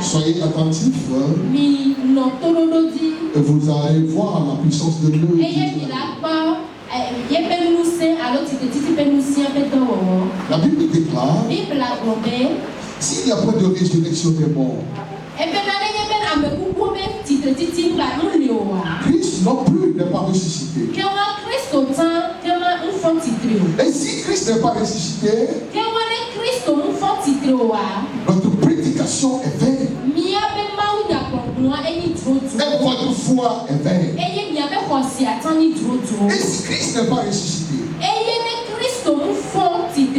Soyez attentifs. Et vous allez voir la puissance de Dieu. La Bible déclare s'il n'y a pas de résurrection des morts, Christ non plus n'est pas ressuscité. Et si Christ n'est pas ressuscité, notre prédication est vaine. Et votre foi est vaine. Et si Christ n'est pas ressuscité,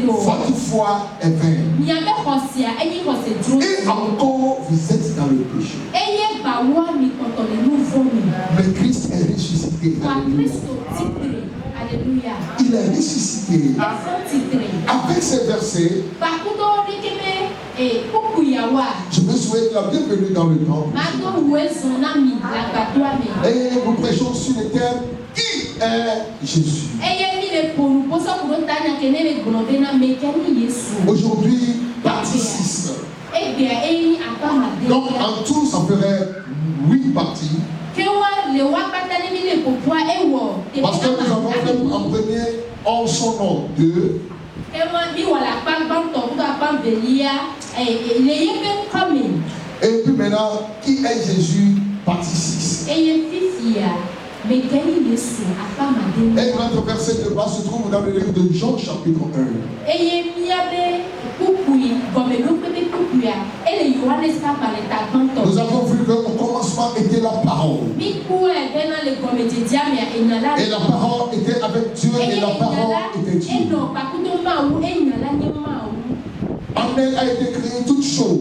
votre foi est vaine. Et encore, vous êtes dans le péché. Mais Christ est ressuscité. Alléluia. Il est ressuscité. Avec ces versets, je me souhaite la bienvenue dans le temple. Et nous prêchons sur le thème qui est Jésus. Aujourd'hui, partie 6. Donc en tout, ça ferait 8 parties. Parce que nous avons fait en premier en son nom 2. Et puis maintenant, qui est Jésus, partie 6. Et notre verset de base se trouve dans le livre de Jean chapitre 1. Nous avons vu qu'au commencement était la parole. Et la parole était avec Dieu et la parole était Dieu. En elle a été créée toute chose.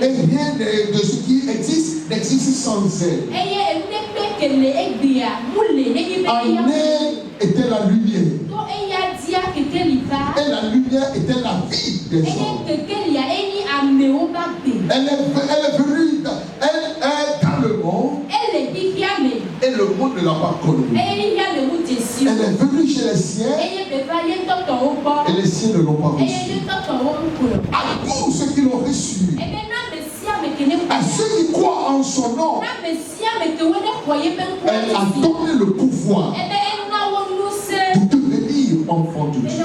Et rien de ce qui existe n'existe sans elle. En elle était la lumière. Et la lumière était la vie des hommes. Elle est venue, elle est dans le monde. Et le monde ne l'a pas connue. Elle est venue chez les siens. Et les siens ne l'ont pas reçue. À tous ceux qui l'ont reçue, à ceux qui croient en son nom, elle a donné le pouvoir de devenir enfant de Dieu.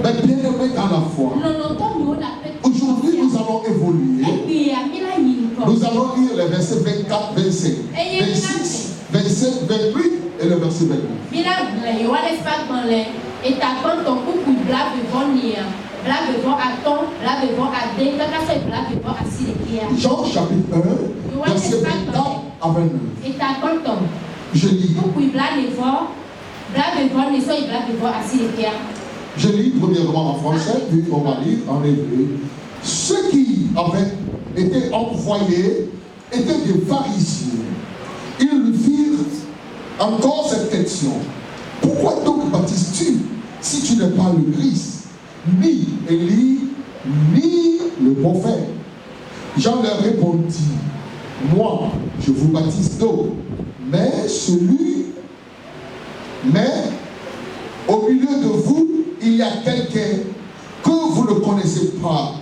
Mais bien aimé dans la foi, aujourd'hui nous allons évoluer. Nous allons lire les versets 24, 25, 26, 27, 28 et le verset 29. Jean chapitre 1, verset 24 à 29. Je lis. Je lis premièrement en français, puis on va lire en hébreu. Ceux qui avaient été envoyés étaient des pharisiens. Ils lui firent encore cette question. Pourquoi donc baptises-tu si tu n'es pas le Christ, ni Élie, ni le prophète? Jean leur répondit, moi, je vous baptise d'eau, mais au milieu de vous, il y a quelqu'un que vous ne connaissez pas,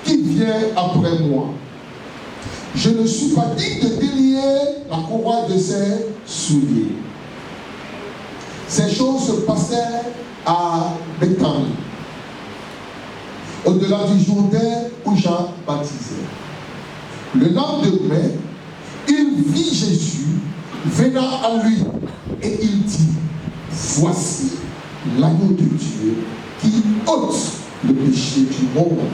qui vient après moi. Je ne suis pas digne de délier la courroie de ses souliers. Ces choses se passaient à Béthanie, au-delà du Jourdain où Jean baptisait. Le lendemain, il vit Jésus venant à lui et il dit, voici l'agneau de Dieu qui ôte le péché du monde.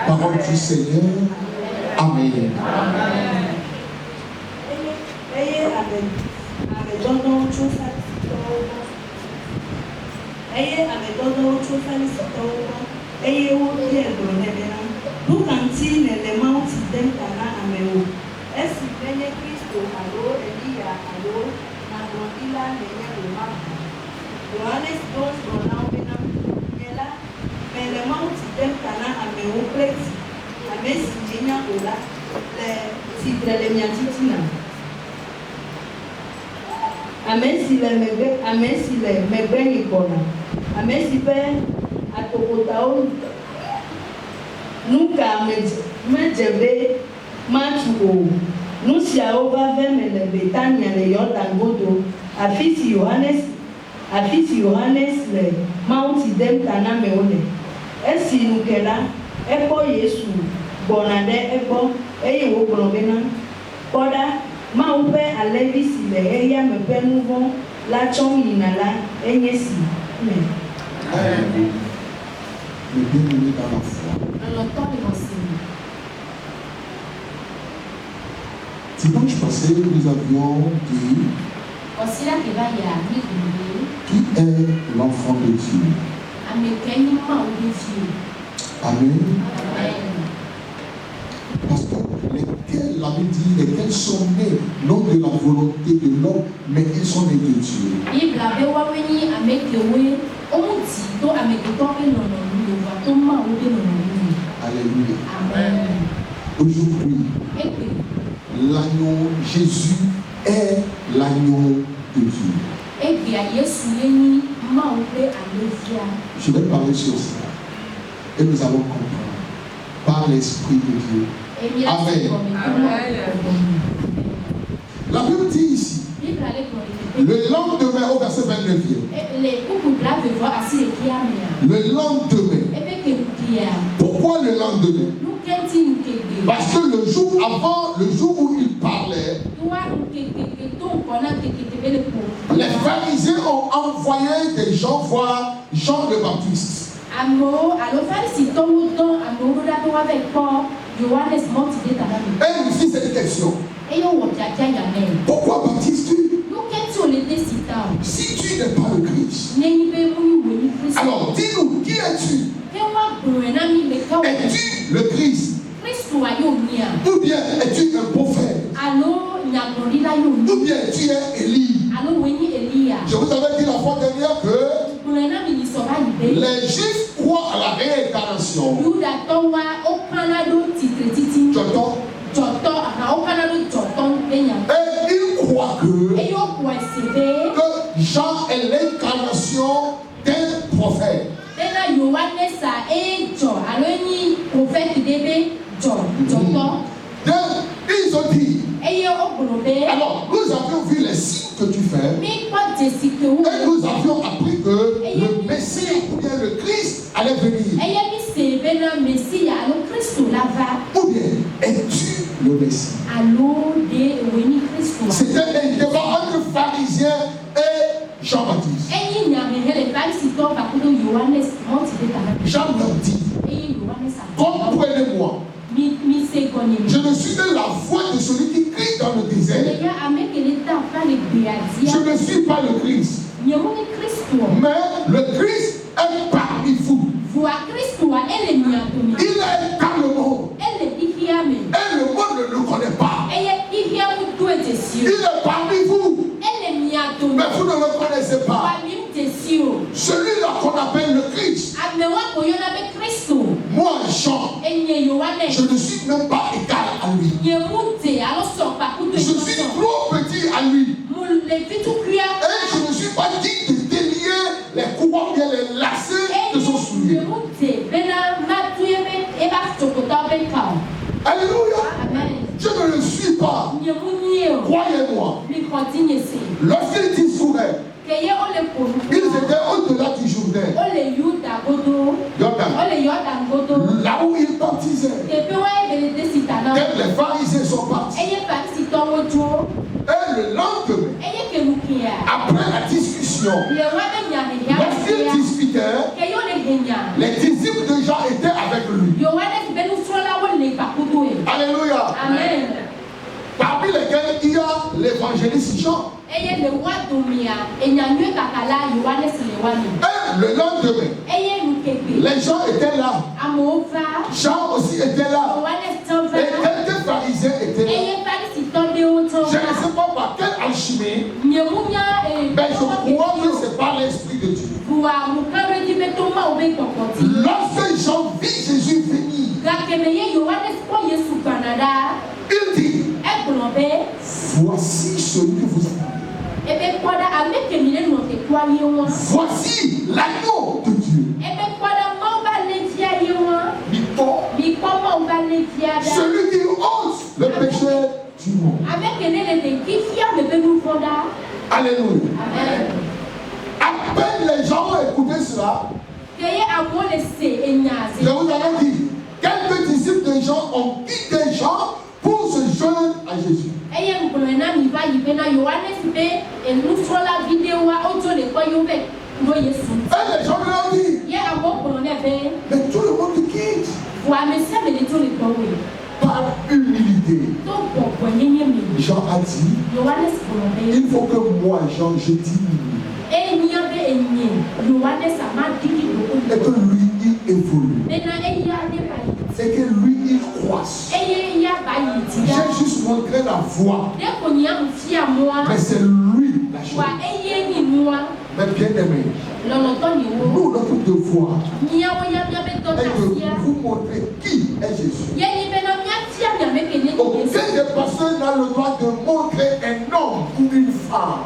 Parole du Seigneur. Amen. Afisi Yohanes le Mount Dem Tana meone. Esi nukela eko Yesu bonade eko eye wo blobena. Koda ma upe alevisi le eya mepe nouveau la chom inala enyesi. Amen. Amen. Le bien-aimé dans la foi. Dans le temps de l'enseignement. Dimanche passé, nous avions dit qui est l'enfant de Dieu. Amen. Amen. Parce que lesquels, l'avait dit, lesquels sont nés non de la volonté de l'homme, mais ils sont nés de Dieu. Alléluia. Amen. Aujourd'hui, l'agneau Jésus est l'agneau de Dieu. Je vais parler sur ça. Et nous allons comprendre par l'Esprit de Dieu. Amen. La Bible dit ici, le lendemain au verset 29. Le lendemain. Pourquoi le lendemain? Parce que le jour avant, le jour où il parlait, les pharisiens ont envoyé des gens voir Jean le Baptiste. Et il fit cette question. Pourquoi baptises-tu? Si tu n'es pas le Christ. Alors dis-nous, qui es-tu? Es-tu le Christ? Ou bien es-tu un prophète? Ou bien tu es Élie? Je vous avais dit la fois dernière que les Juifs croient à la réincarnation. Et ils croient que Jean est l'incarnation d'un prophète. Ils ont dit, alors nous avions vu les signes que tu fais et nous avions appris que le Messie ou bien le Christ allait venir. Ou bien es-tu le Messie? C'était un débat entre pharisiens et Jean-Baptiste. Jean leur dit, comprenez-moi. Je ne suis que la voix de celui qui crie dans le désert. Je ne suis pas le Christ. Mais le Christ est parmi Il est parmi vous. Mais vous ne le connaissez pas. Celui-là qu'on appelle le Christ. Moi, Jean, je ne suis même pas égal à lui. Je suis trop petit à lui. Et je ne suis pas digne de délier les courants bien les lacets de son soulier. Alléluia. Je ne le suis pas. Croyez-moi. Lorsqu'il discourait, ils étaient au-delà du Jourdain. Là où ils baptisaient. Quand les pharisiens sont partis. Et le lendemain, après la discussion, lorsqu'ils discutaient, les disciples de Jean étaient avec lui. Alléluia. Amen. Parmi lesquels il y a l'évangéliste Jean. Et le lendemain, les gens étaient là. Jean aussi était là. Et quelques pharisiens étaient là. Je ne sais pas par quelle alchimie, mais je crois que c'est par l'Esprit de Dieu. Lorsque Jean vit Jésus venir, il dit, voici celui que vous attendez. Voici l'agneau de Dieu. Celui qui ôte le péché du monde. Alléluia. À peine les gens ont écouté cela, je vous avais dit, quelques disciples de Jean ont quitté Jean pour se joindre à Jésus. Et les gens lui ont dit, mais tout le monde quitte. Par humilité, Jean a dit, il faut que moi, Jean, je diminue. Et que lui, il évolue. Et que lui, il croisse. J'ai juste montré la voie. Mais c'est lui la chose. Mais bien aimé, nous, notre devoir est de vous montrer qui est Jésus. Aucun des pasteurs n'a le droit de montrer un homme ou une femme.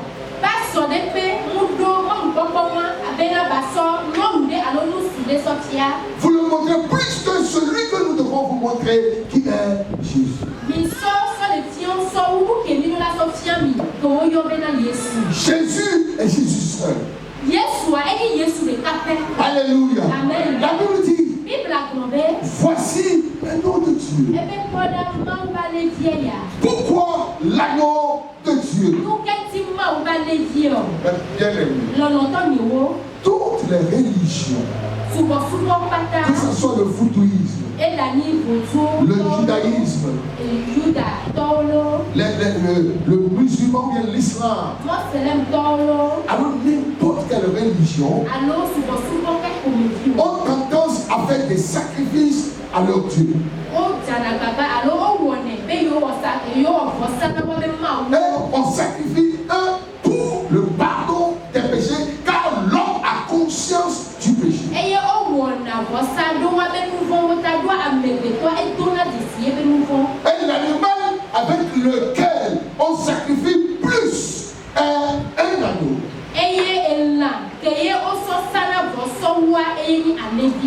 Vous le montrez plus que celui que nous devons vous montrer qui est Jésus. Jésus est Jésus seul. Alléluia. Amen. La Bible dit, voici l'agneau de Dieu. Pourquoi l'agneau de Dieu? Bien aimé, toutes les religions, que ce soit le voodooisme, le judaïsme, le musulman bien l'islam, alors n'importe quelle religion ont tendance à faire des sacrifices à leur Dieu. Et on sacrifie un pour le pardon des péchés, car l'homme a conscience du péché. Et l'animal avec lequel on sacrifie plus est un agneau.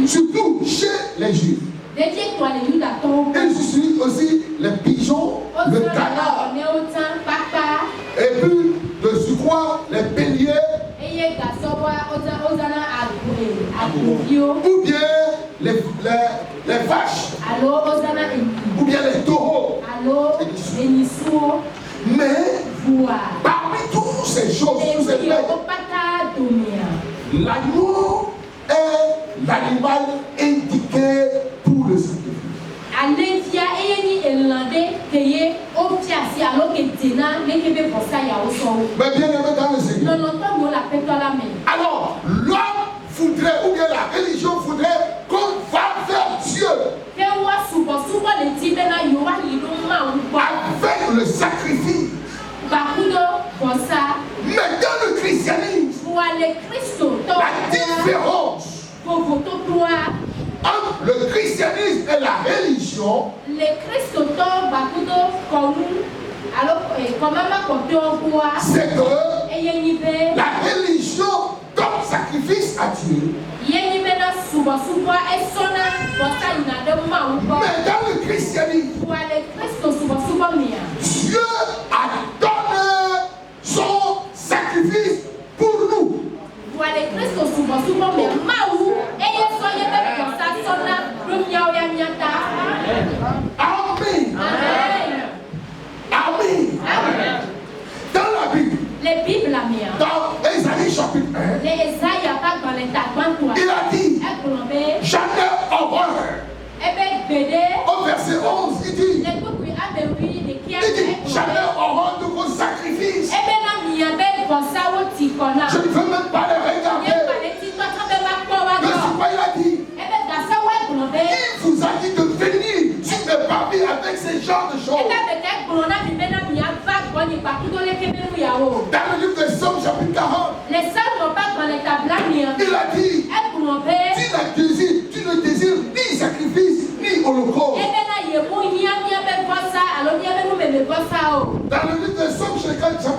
Surtout chez les Juifs. Ils utilisent aussi les pigeons, le canard, et puis de surcroît les béliers, ou bien les vaches, ou bien les taureaux. Mais parmi toutes ces choses, l'agneau est l'animal indiqué pour le sacrifice. Mais bien aimé dans le Seigneur. Alors, l'homme voudrait, ou bien la religion voudrait qu'on va vers Dieu avec le sacrifice. le christianisme et la religion, c'est que la religion donne sacrifice à Dieu. Mais dans le christianisme, Dieu a donné son sacrifice pour nous. Amen. Amen. Dans la Bible, dans Ésaïe chapitre 1, il a dit, j'en ai horreur. Au verset 11, il dit, j'en ai horreur de vos sacrifices. Je ne veux même pas les regarder. Mais c'est quoi il a dit? Il vous a dit de venir sur mes parvis avec ce genre de choses. Dans le livre de Somme chapitre 40, il a dit, tu ne désires ni sacrifice ni holocauste. Dans le livre de Somme chapitre 51,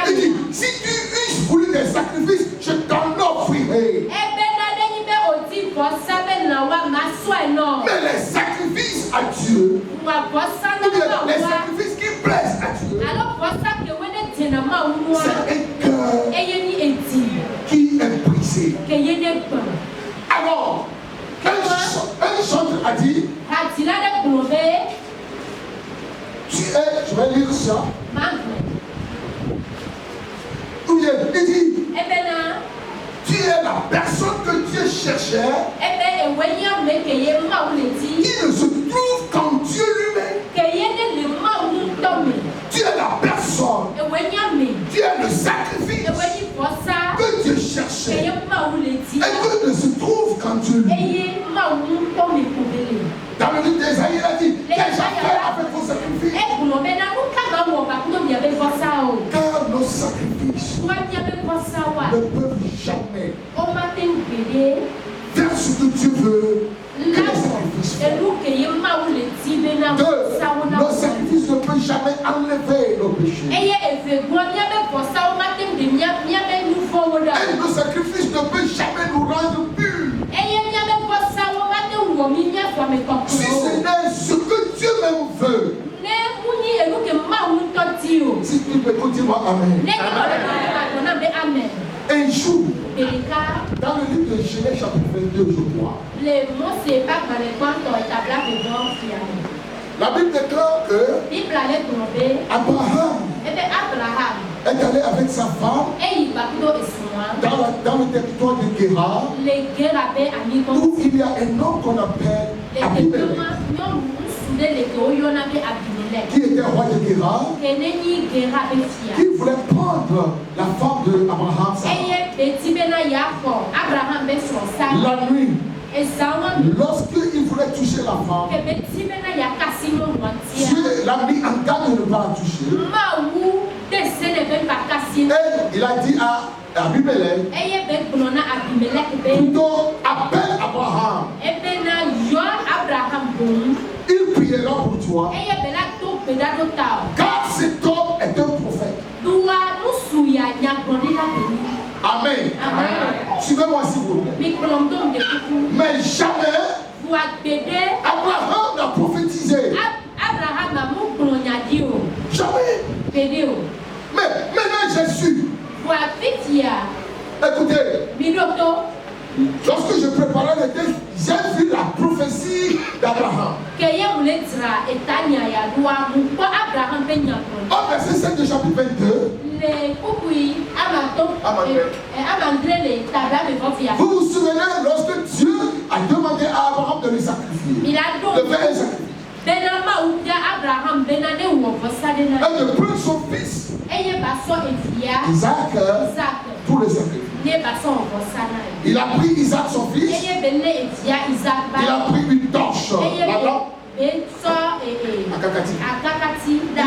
il dit, si tu eusses voulu des sacrifices, je t'en offrirai. Mais les sacrifices à Dieu, les sacrifices qui plaisent à Dieu, c'est un cœur qui est brisé. Alors, un chanteur a dit, tu es, je vais lire ça. Ou bien, il dit, tu es la personne que Dieu cherchait, qui ne se trouve qu'en Dieu lui-même. Tu es la personne, tu es le sacrifice que Dieu cherchait et que ne se trouve qu'en Dieu lui-même. Dans le livre d'Ésaïe, il a dit, qu'ai-je à faire avec vos sacrifices? Car nos sacrifices ne peuvent jamais faire ce que Dieu veut que les sacrifices fassent. Nos sacrifices ne peuvent jamais enlever nos péchés. Et nos sacrifices ne peuvent jamais nous rendre purs. Si ce n'est ce que Dieu même veut. Si tu peux dire Amen. Un jour, dans le livre de Genèse chapitre 22, je crois, la Bible déclare que Abraham est allé avec sa femme dans le territoire de Guérar, où il y a un homme qu'on appelle Abimelech, qui était roi de Guérar, qui voulait prendre la femme d'Abraham, la nuit. Lorsqu'il voulait toucher la femme, Dieu l'a mis en garde de ne pas la toucher. Et il a dit à Abimelech, plutôt appelle Abraham. Il priera pour toi, car cet homme est un prophète. Amen. Suivez-moi s'il vous plaît. Mais jamais Abraham n'a prophétisé. Jamais. Mais maintenant Jésus. Écoutez. Lorsque je préparais le texte, j'ai vu la prophétie d'Abraham. Au verset 5 de chapitre 22. Vous vous souvenez lorsque Dieu a demandé à Abraham de le sacrifier, de faire un sacrifice, et de prendre son fils Isaac pour le sacrifice. Il a pris Isaac son fils, il a pris une torche, la lampe, il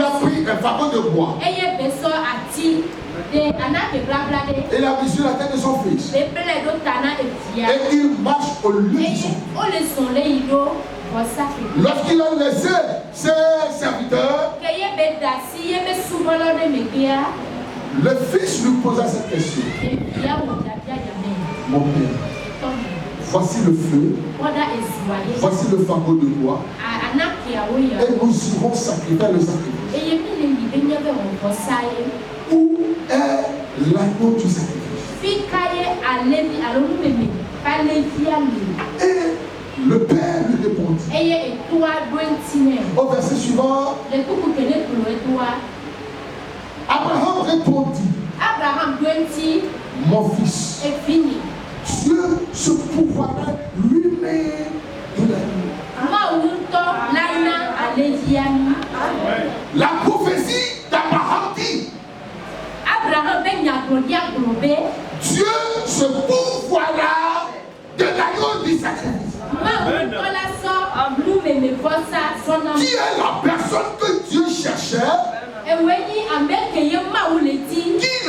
a pris un wagon de bois, Il a mis sur la tête de son fils. Et il marche au lieu de son fils. Lorsqu'il a laissé ses serviteurs, le fils lui posa cette question. Mon père, voici le feu, voici le fardeau de bois, et nous irons sacrifier le sacrifice. Où est l'agneau du sacrifice? Et le père lui répondit. Au verset suivant, Abraham répondit, mon fils, Dieu se pourvoira lui-même de l'agneau. La prophétie d'Abraham dit, Dieu se pourvoira de l'agneau du sacrifice. Qui est la personne que Dieu cherchait, qui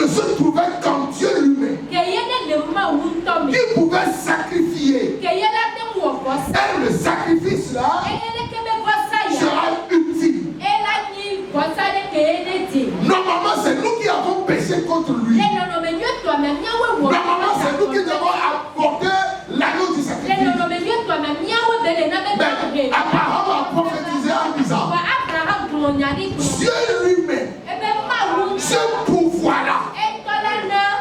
ne se trouvait qu'en Dieu lui-même, qui pouvait sacrifier. Et le sacrifice là sera utile. Normalement, c'est nous qui avons péché contre lui. Normalement, c'est nous qui devons apporter l'agneau du sacrifice. Mais Abraham a prophétisé en disant, Dieu lui-même se pourvoira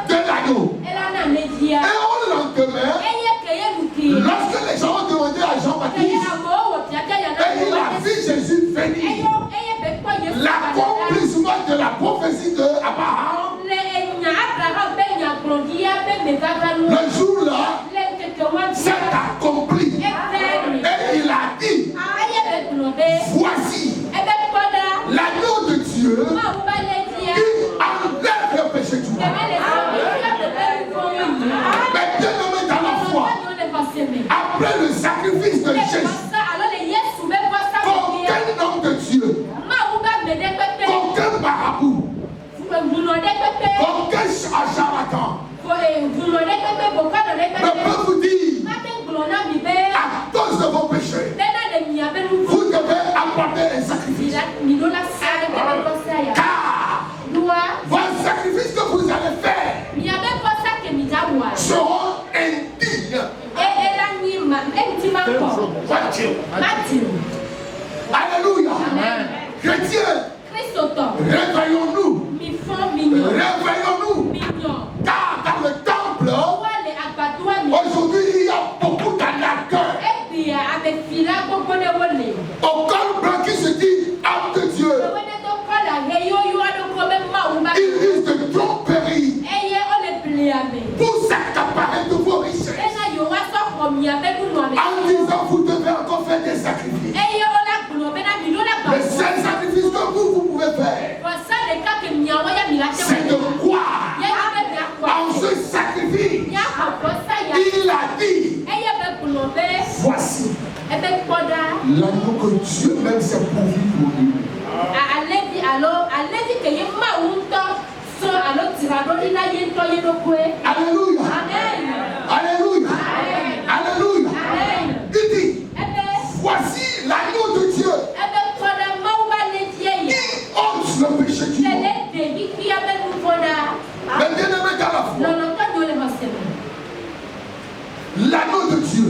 de l'agneau. Et au lendemain, lorsque les gens ont demandé à Jean-Baptiste, et il a vu Jésus venir, l'accomplissement de la prophétie d'Abraham, le jour-là, s'est accompli. Et il a dit, voici l'agneau de Dieu qui enlève le péché du monde. Mais bien nommé dans la foi, après le sacrifice de Jésus, qu'aucun homme de Dieu, qu'aucun marabout, qu'aucun charlatan ne peut vous dire, à cause de vos péchés, vous devez apporter un sacrifice. Car vos sacrifices que vous allez faire seront indignes. Alléluia. Chrétiens, réveillons-nous. Réveillons-nous. Car dans le temple, aujourd'hui il y a beaucoup d'arnaqueurs. Au col blanc qui se dit âme de Dieu. Il risque de tromperie pour s'accaparer de vos richesses. En disant vous devez encore faire des sacrifices. Le seul sacrifice que vous pouvez faire, c'est de croire en ce sacrifice. Il a dit, voici l'agneau que Dieu même s'est pourvu pour lui. Alléluia. Alléluia. Alléluia. Il dit, voici l'agneau de Dieu qui ôte le péché du monde. Mais bien aimé dans la foi, l'agneau de Dieu,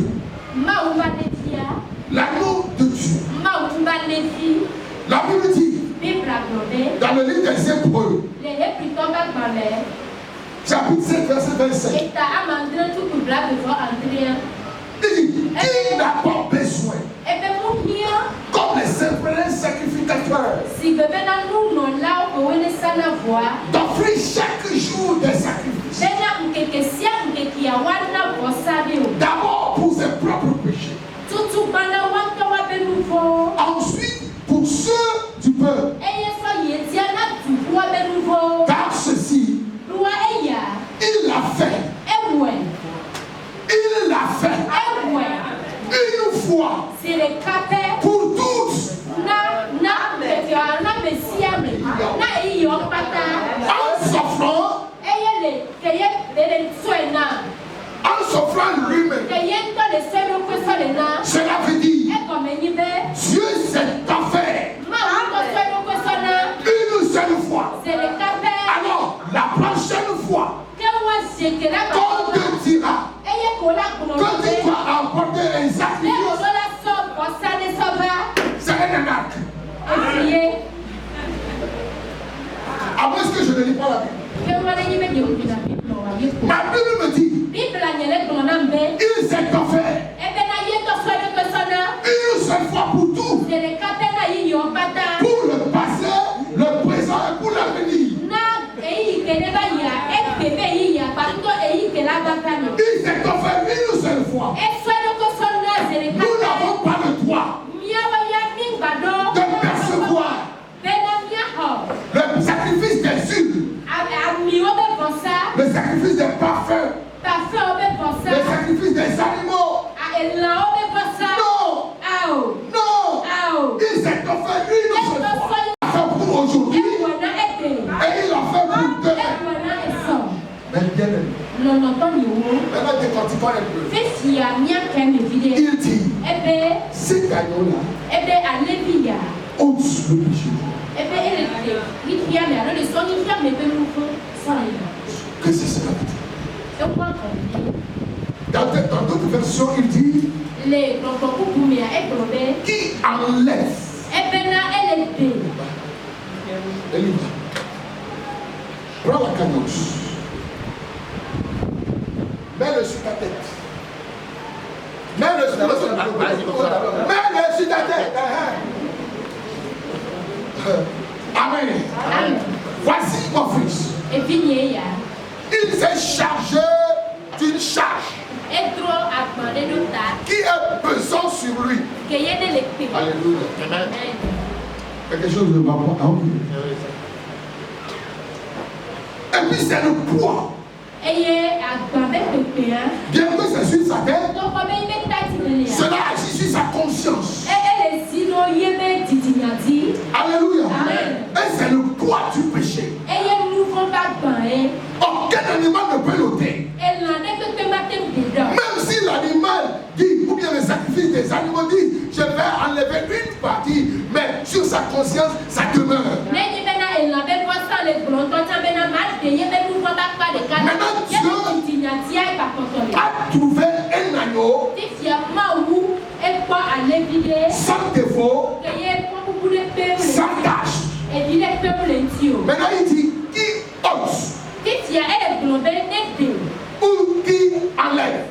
l'agneau de Dieu, la Bible dit dans le livre des Hébreux, chapitre 7, verset 27, il dit, qui n'a pas besoin, comme les simples sacrificateurs, d'offrir chaque jour des sacrifices, d'abord pour ses propres péchés, ensuite pour ceux du peuple, car ceci, il l'a fait. Il l'a fait une fois pour tous, en s'offrant qu'on te dira que tu dois apporter un sacrifice, c'est un arnaque. Après ce que je ne lis pas la Bible. Ma Bible me dit, il s'est offert une seule fois pour tout, pour le passé, le présent et pour l'avenir. Il s'est offert une seule fois. Nous n'avons pas le droit de percevoir le sacrifice des huiles, le sacrifice des parfums, le sacrifice des animaux. Non, il s'est offert une seule fois. Il l'a fait pour aujourd'hui et il l'a fait pour demain. Mais bien aimé, maintenant décortiquons un peu. Il dit, cet agneau-là ôte le péché. Que c'est cela? Dans d'autres versions, il dit qui enlève. Prends la cagnotte. Mets-le sur ta tête. Mets-le sur ta tête. Amen. Voici mon fils. Il s'est chargé d'une charge qui est pesant sur lui. Alléluia. Amen. Quelque chose ne va pas. Et puis c'est le poids. Bien que c'est sur sa tête, cela agit sur sa conscience. Alléluia. Et c'est le poids du péché. Aucun animal ne peut l'ôter. Même si l'animal dit, ou bien le sacrifice des animaux dit, je vais enlever une partie, mais sur sa conscience, ça demeure. Maintenant, Dieu a trouvé un agneau sans défaut, sans tâche. Maintenant, il dit, qui ôte ou qui enlève.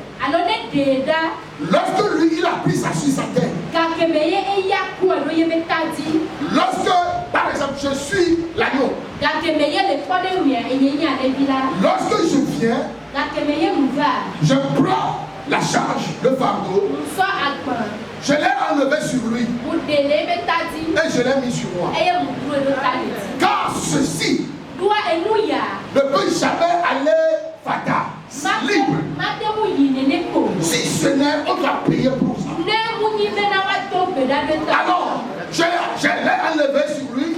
Lorsque lui, il a pris ça sur sa tête. Lorsque, par exemple, je suis l'agneau. Lorsque je viens, je prends la charge, le fardeau. Je l'ai enlevé sur lui. Et je l'ai mis sur moi. Car ceci ne peut jamais aller fata, libre. Si ce n'est, on doit payer pour ça. Alors, je l'ai enlevé sur lui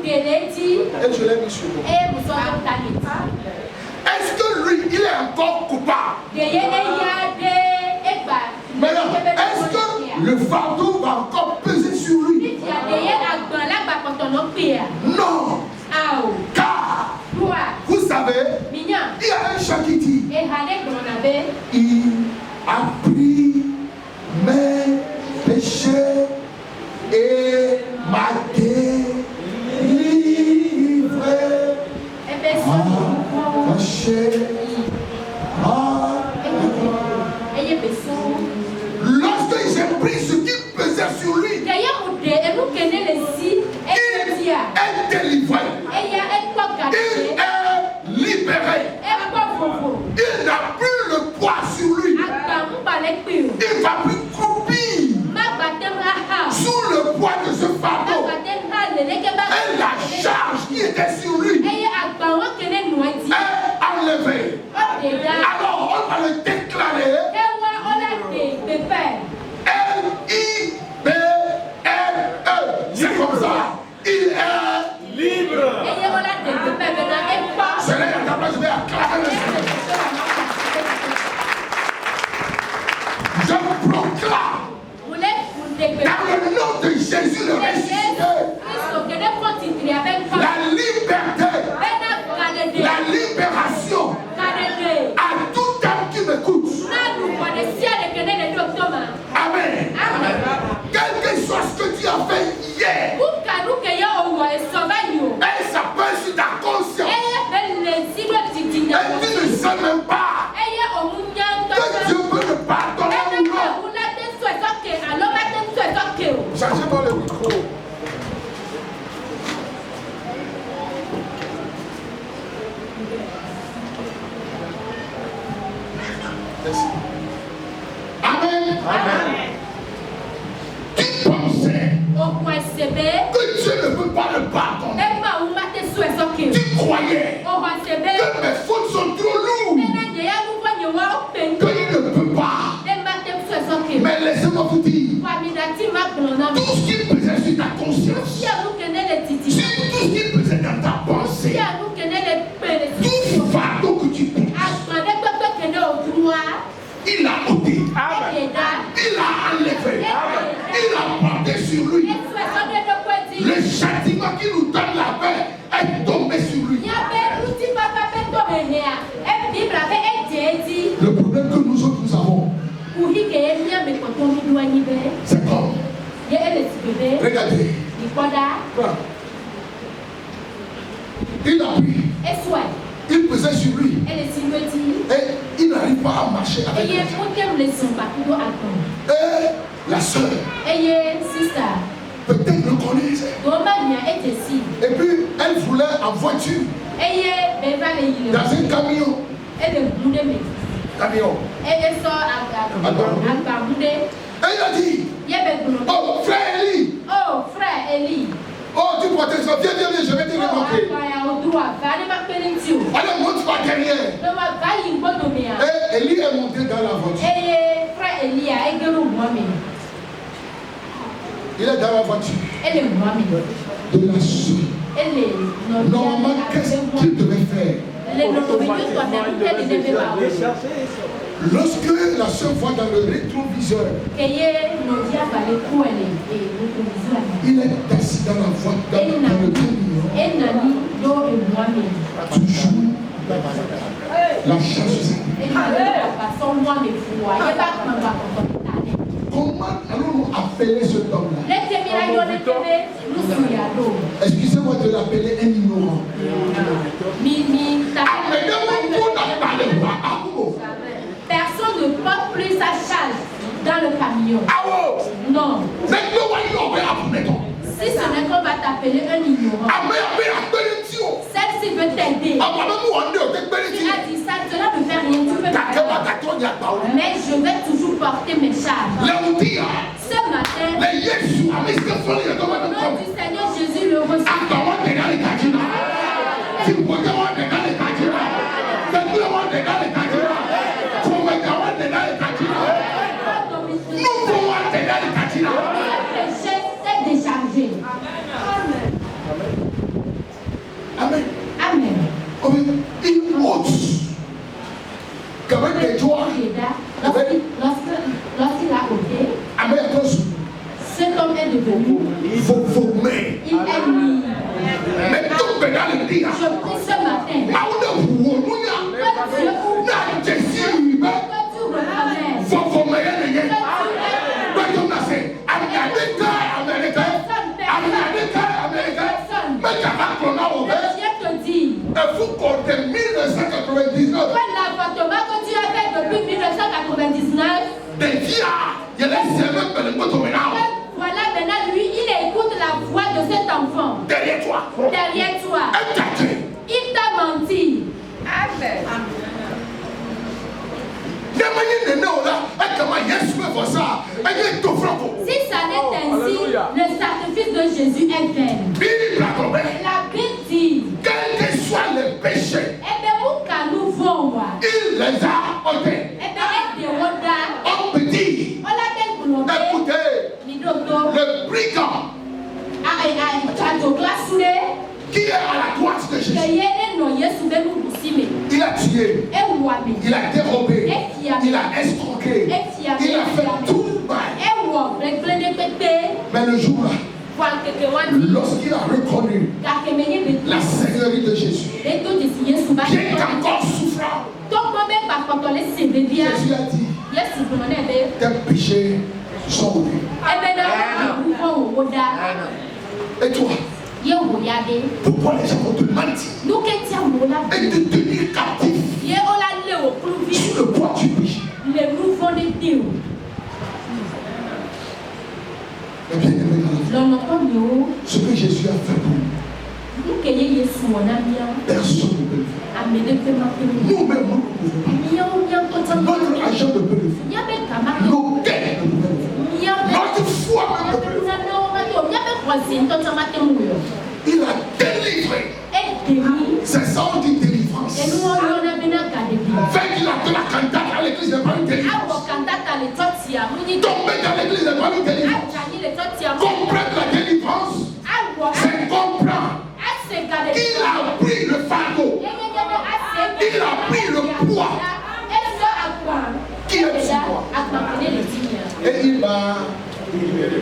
et je l'ai mis sur moi. Est-ce que lui, il est encore coupable? Maintenant, est-ce que le fardeau va encore peser sur lui? Non. Car, vous savez, il y a un chant qui dit, il a pris mes péchés et m'a délivré. Caché. Lorsque j'ai pris ce qui pesait sur lui, il est délivré. Il est libéré. Il n'a plus le poids sur lui. Il ne va plus croupir sous le poids de ce fardeau. Et la charge qui était sur lui est enlevée. Alors on va le déclarer L-I-B-R-E. C'est comme ça. Il est libre. Je vais acclamer le Seigneur. Je proclame Merci. Amen. Amen. Tu pensais que Dieu ne peut pas le pardonner. Tu croyais que mes fautes sont trop lourdes, qu'il ne peut pas. Mais laissez-moi vous dire, tout ce qui pesait sur ta conscience, tout ce qui pesait dans ta pensée, tout fardeau que tu penses, il a ôté, il a enlevé, il a porté sur lui. Le châtiment qui nous donne la paix est tombé sur lui. Le problème que nous autres nous avons, c'est comme, regardez, il a pris, il pesait sur lui, et il n'arrive pas à marcher avec lui. Et la soeur, peut-être le connaissait. Et puis elle voulait en voiture, dans un camion. Camion. Et il a dit, oh frère Eli. Oh frère Eli. Oh, tu portes ça, viens, je vais te remarquer. Allez, monte-toi derrière. Et Eli est monté dans la voiture. Il est dans la voiture. De la suite. Normalement, qu'est-ce qu'il devait faire? Lorsque la soeur voit dans le rétroviseur, il est assis dans la voiture, dans le camion. Toujours la chance. Comment allons-nous appeler ce homme-là? Excusez-moi de l'appeler un ignorant. Personne ne porte plus sa charge dans le camion. Non. Si ce n'est qu'on va t'appeler un ignorant, celle-ci veut t'aider. Il a dit ça, cela ne fait rien, tu peux m'aider. Mais je vais toujours porter mes charges. Ce matin, au nom du Seigneur Jésus le reçoit. Amen. Amen. Il ôte quand même des joies. Lorsqu'il a ôté, Amen. cet homme est devenu. Il faut former. Il est mis. Mais tout le monde dit. Je prie ce matin. Vous comptez 1999. L'avortement que tu as fait depuis 1999. Voilà maintenant lui, il écoute la voix de cet enfant. Derrière toi. Derrière toi. Il t'a menti. Amen. Si ça n'est ainsi, le sacrifice de Jésus est vain. La Bible dit, quels que soient les péchés, il les a ôtés. On peut dire, écoutez, le brigand qui est à la droite de Jésus, il a tué, il a dérobé, il a escroqué, il a fait tout le mal. Mais le jour là, lorsqu'il a reconnu la Seigneurie de Jésus, bien qu'encore souffrant, Jésus a dit, tes péchés sont ôtés. Et toi, pourquoi les gens vont te mentir et te tenir captif sur le poids du péché? Mais bien aimé dans la vie, ce que Jésus a fait pour nous, personne ne peut le faire. Nous-mêmes, nous ne pouvons pas. Notre argent ne peut le faire. Nos gains ne peuvent le faire. Notre foi ne peut le faire. Il a délivré. C'est ça on dit délivrance. Faire qu'il a de la cantate à l'église n'est pas une délivrance. Tomber dans l'église n'est pas une délivrance. Comprendre la délivrance, c'est comprendre qu'il a pris le fardeau. Il a pris le poids qui est sur moi. Et il m'a libéré.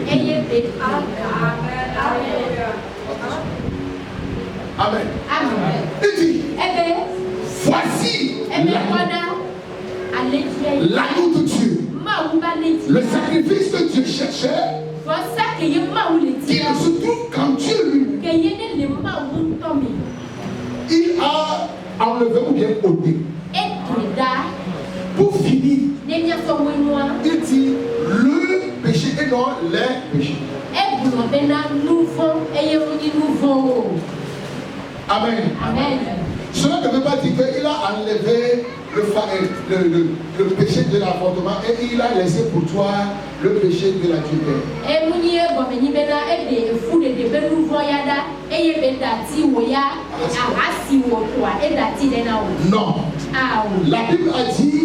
Amen. Il dit, voici l'agneau de Dieu. Le sacrifice que Dieu cherchait, qui ne se trouve qu'en Dieu lui. Il a enlevé ou bien ôté. Pour finir, il dit le péché et non les péchés. Amen. Amen. Cela ne veut pas dire qu'il a enlevé le péché de l'avortement et il a laissé pour toi le péché de la tuteur. Non. La Bible a dit,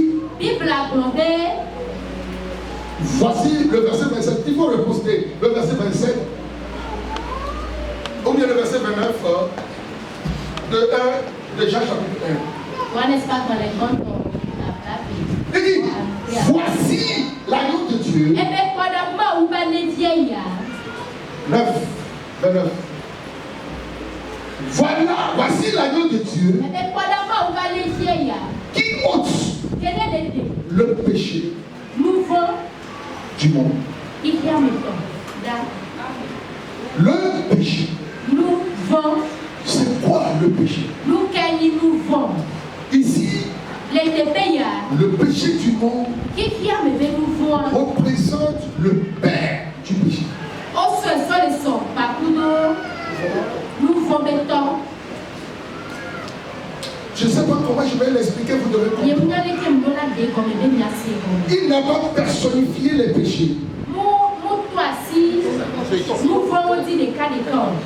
voici le verset 27, il faut reposter le verset 27, ou bien le verset 29 de Jean chapitre 1. Il dit, voici l'agneau de Dieu. 9, 29. Voilà, voici l'agneau de Dieu qui ôte le péché du monde. Le péché. C'est quoi le péché? Ici, le péché du monde représente le père du péché. Je ne sais pas comment je vais l'expliquer, vous devez comprendre. Il n'a pas personnifié les péchés.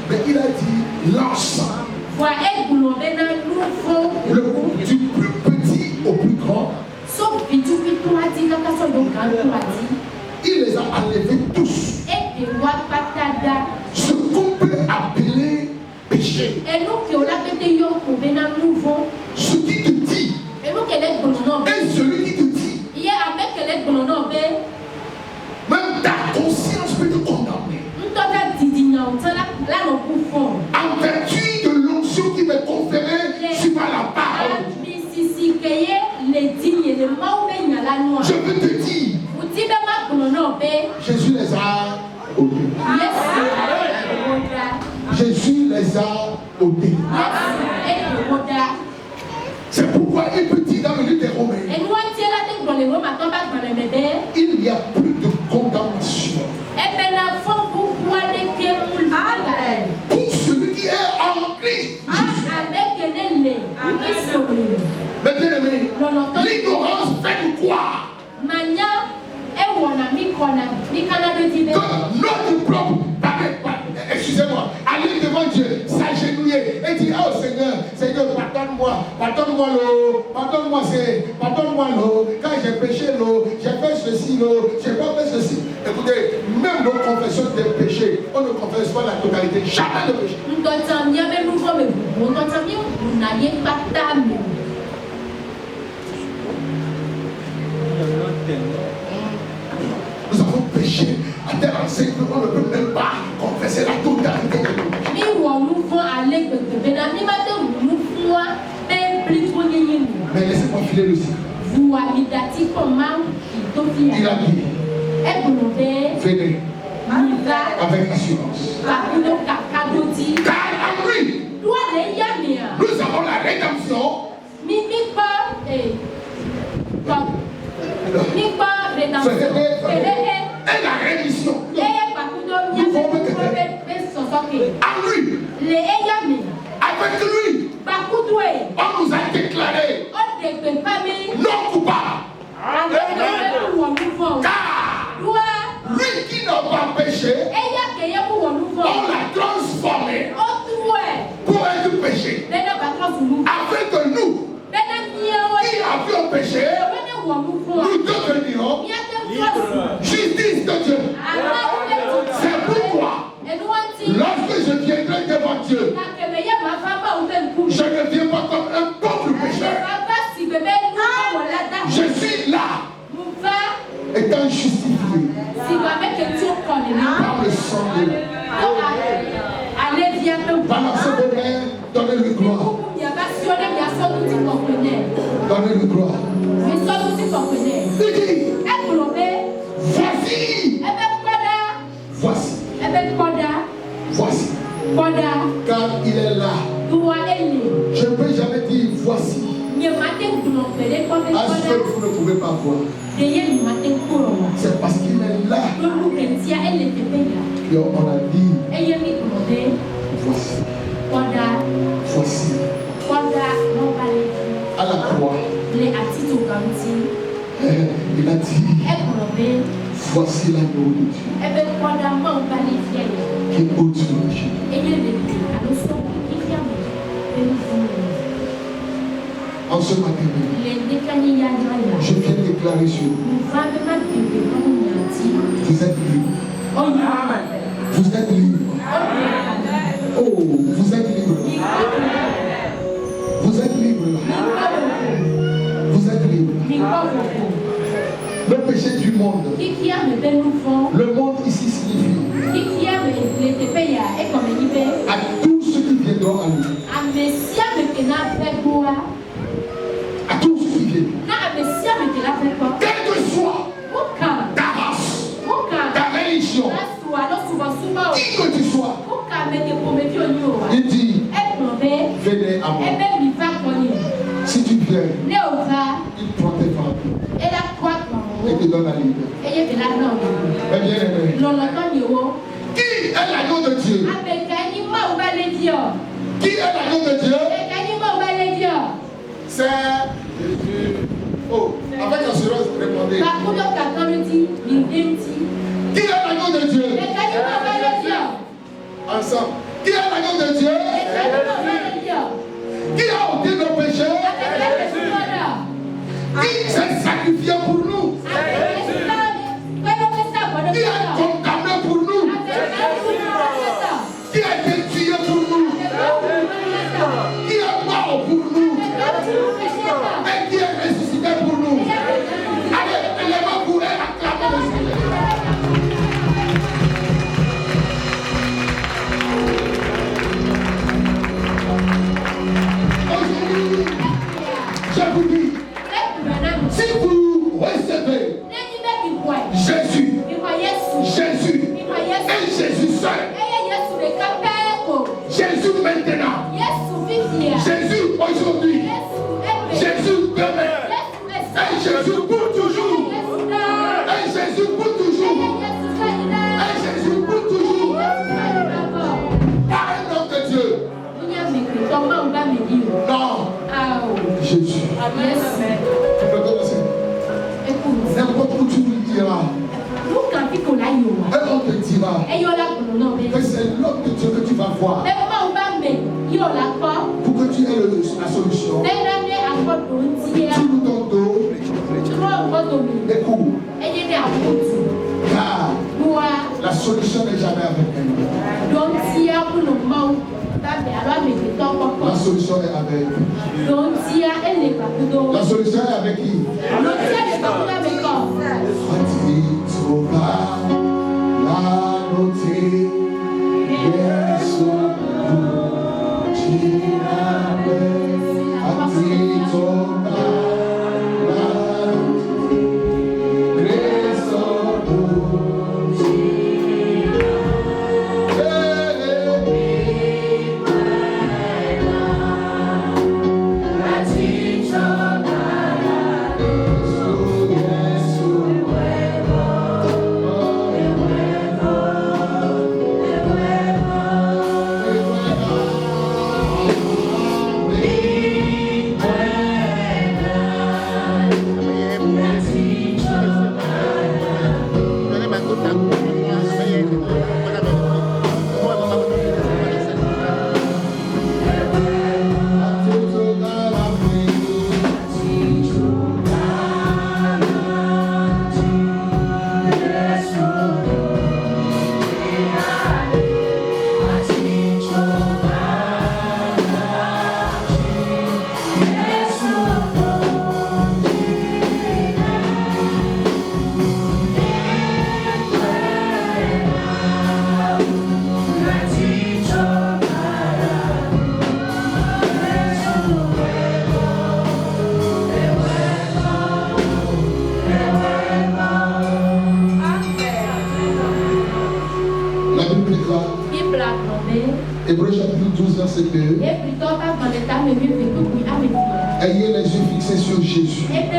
Mais il a dit l'ensemble. Du plus petit au plus grand. Il les a enlevés tous. Ce qu'on peut appeler péché. Ce qui te dit. Et celui qui te dit. Même ta conscience peut te condamner. En vertu de l'onction qui m'est conférée sur la parole. Je peux te dire. Jésus les a ôtés. Jésus les a ôtés. C'est pourquoi il peut dire dans le livre des Romains, il n'y a plus de condamnation pour celui qui est en Christ. Mais bien aimé, l'ignorance fait de quoi? Que notre propre, excusez-moi, aller devant Dieu, s'agenouiller et dire, oh Seigneur, Seigneur, pardonne-moi, pardonne-moi l'eau, quand j'ai péché l'eau, j'ai fait ceci l'eau, j'ai pas fait ceci. Écoutez, même nos confessions des péchés, on ne confesse pas la totalité, jamais de péché. Nous avons péché à tel enseigne qu'on ne peut même pas confesser la totalité de nos péchés. Mais laissez-moi filer le cycle. Il a dit, venez avec assurance. Car en lui, nous avons la rédemption. Et la rémission. En lui. Avec lui. On nous a déclaré non coupables. Car lui qui n'a pas péché, on l'a transformé pour être péché. Afin que nous, qui avions péché, nous devenions justice de Dieu. C'est pourquoi, lorsque je viendrai devant Dieu, je ne viens pas comme un pauvre pécheur. Je suis là, étant justifié par le sang de Dieu. Pendant ce moment, donnez-lui gloire. Donnez-lui gloire. Il dit, voici. Voici. Car il est là. Je ne peux jamais dire voici. À ce que vous ne pouvez pas voir. C'est parce qu'il est là. Et on a dit voici. Voici. À la croix. Il a dit voici l'agneau de Dieu qui est au-dessus de Dieu. En ce matin, je viens déclarer sur vous. Vous êtes libre. Vous êtes libre. Oh, vous êtes libre. Vous êtes libre. Vous êtes libre. Le péché du monde. Le monde ici signifie à tous ceux qui viendront à lui. À tous ceux qui viennent. Quelle que soit ta race, ta religion, qui que tu sois, il dit, venez à moi. Si tu viens, il prend tes femmes et te donne la liberté. Mais bien aimé, qui est l'agneau de Dieu? Qui est l'agneau de Dieu? C'est oh, avec assurance, répondez. Qui est l'agneau de Dieu? Ensemble. Qui est l'agneau de Dieu? Qui a ôté nos péchés? Qui s'est sacrifié pour nous? Qui est condamné pour nous? Qui a été tué pour nous? Qui est mort pour nous? Et qui est ressuscité pour nous? Allez, lèvez-vous et acclamez le Seigneur. Aujourd'hui, je vous dis, si vous recevez Jésus, Jésus et Jésus seul, Jésus maintenant, Jésus aujourd'hui, Jésus demain, et Jésus pour toujours, et Jésus pour toujours, et Jésus pour toujours, par un nom de Dieu. Non, Jésus. N'importe où tu iras, et on te dira que c'est l'homme de Dieu que tu vas voir pour que tu aies la solution. Tu nous ton dos et cours. Car la solution n'est jamais avec elle. La solution est avec. La solution est avec qui? Hébreux chapitre 12, verset 2. Ayez les yeux fixés sur Jésus. Ayez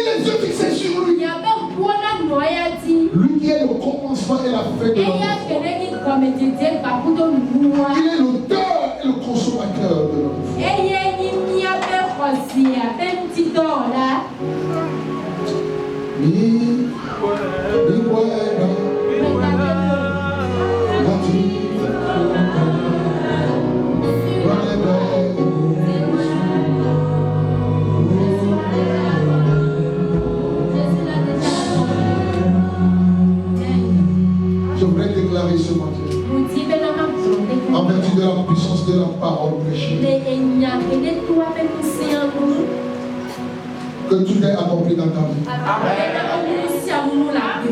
les yeux fixés sur lui. Lui qui est le commencement et la fin de notre foi. Il est l'auteur et le consommateur de notre foi. Je voudrais déclarer ce matin, en vertu de la puissance de la parole prêchée, que tout est accompli dans ta vie.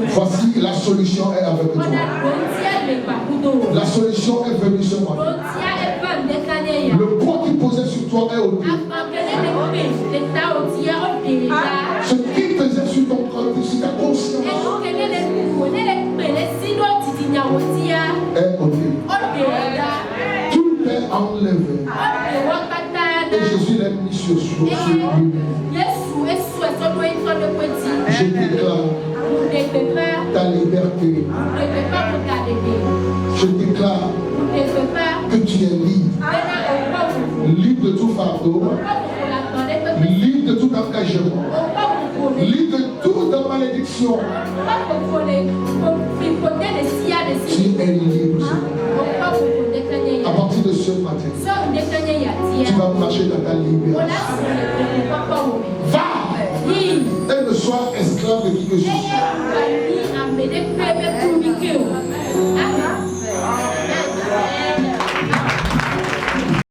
Voici, la solution est avec toi. La solution est venue ce matin. Le poids qui posait sur toi est ôté. Ce qui pesait sur ton corps, sur ta conscience, est ôté. Tout est enlevé. Et Jésus l'a mis sur lui-même. Je déclare ta liberté. Je déclare que tu es libre. Libre de tout fardeau. Libre de tout engagement. Libre de toute malédiction. Tu es libre. À partir de ce matin, tu vas marcher dans ta liberté. Va! Et ne sois esclave de qui que ce soit.